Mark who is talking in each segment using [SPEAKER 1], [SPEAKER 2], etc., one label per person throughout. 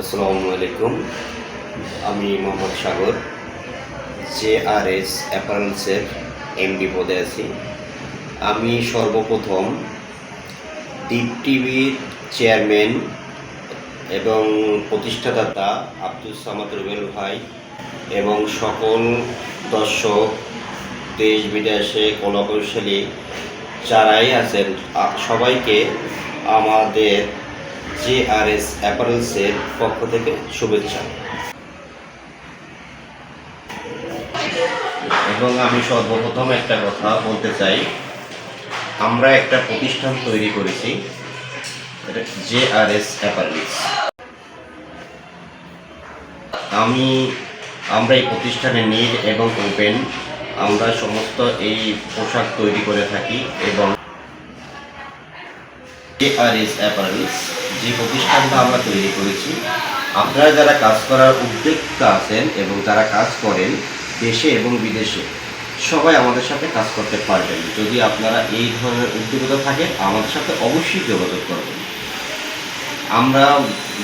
[SPEAKER 1] আসসালামু আলাইকুম। আমি মোহাম্মদ সাগর, JRS অ্যাপারেলসের এমডি পদে আছি। আমি সর্বপ্রথম দীপ টিভির চেয়ারম্যান এবং প্রতিষ্ঠাতা আব্দুল সামাদ রুবেল ভাই এবং সকল দর্শক, দেশ বিদেশে কলাকৌশলী যারাই আছেন সবাইকে আমাদের JRS অ্যাপারেলসের পক্ষ থেকে শুভেচ্ছা। এবং আমি সর্বপ্রথম একটা কথা বলতে চাই, আমরা একটা প্রতিষ্ঠান তৈরি করেছি, এটা JRS অ্যাপারেলস। আমরা এই প্রতিষ্ঠানে নীল এবং ওপেন আমরা সমস্ত এই পোশাক তৈরি করে থাকি। এবং JRS অ্যাপারেলস যে প্রতিষ্ঠানটা আমরা তৈরি করেছি, আপনারা যারা কাজ করার উদ্যোক্তা আছেন এবং যারা কাজ করেন দেশে এবং বিদেশে, সবাই আমাদের সাথে কাজ করতে পারবেন। যদি আপনারা এই ধরনের উদ্যোক্তা থাকেন, আমাদের সাথে অবশ্যই যোগাযোগ করবেন। আমরা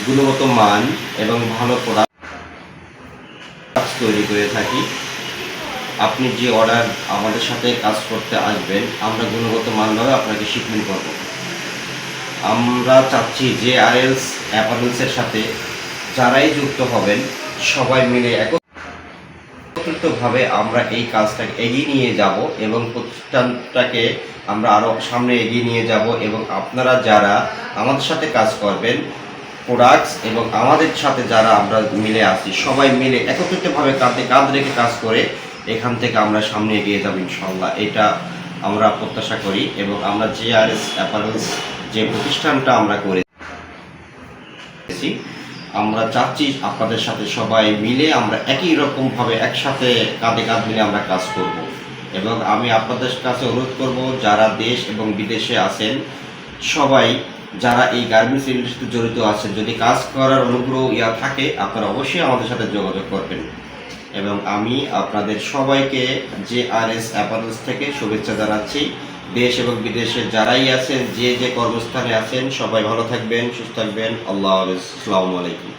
[SPEAKER 1] গুণগত মান এবং ভালো প্রোডাক্ট তৈরি করে থাকি। আপনি যে অর্ডার আমাদের সাথে কাজ করতে আসবেন, আমরা গুণগত মানভাবে আপনাকে শিপমেন্ট করব। আমরা চাচ্ছি JRS অ্যাপারেলসের সাথে যারাই যুক্ত হবেন, সবাই মিলে একত্রিতভাবে আমরা এই কাজটাকে এগিয়ে নিয়ে যাব এবং প্রতিষ্ঠানটাকে আমরা আরও সামনে এগিয়ে নিয়ে যাব। এবং আপনারা যারা আমাদের সাথে কাজ করবেন, প্রোডাক্টস এবং আমাদের সাথে যারা আমরা মিলে আসি, সবাই মিলে একত্রিতভাবে কাঁধে কাঁধ রেখে কাজ করে এখান থেকে আমরা সামনে এগিয়ে যাব ইনশাআল্লাহ। এটা আমরা প্রত্যাশা করি। এবং আমরা JRS অ্যাপারেলস যে প্রতিষ্ঠানটা আমরা করেছি, আমরা চাচ্ছি আপনাদের সাথে সবাই মিলে আমরা একই রকমভাবে একসাথে কাঁধে কাঁধ মিলে আমরা কাজ করব। এবং আমি আপনাদের কাছে অনুরোধ করব, যারা দেশ এবং বিদেশে আছেন, সবাই যারা এই গার্মেন্টস ইন্ডাস্ট্রিতে জড়িত আছেন, যদি কাজ করার অনুগ্রহ থাকে, আপনারা অবশ্যই আমাদের সাথে যোগাযোগ করবেন। এবং আমি আপনাদের সবাইকে JRS অ্যাপারেলস থেকে শুভেচ্ছা জানাচ্ছি। দেশ এবং বিদেশে যারাই আছেন, যে কর্মস্থানে আছেন, সবাই ভালো থাকবেন, সুস্থ থাকবেন। আল্লাহ হাফেজ। আসসালামু আলাইকুম।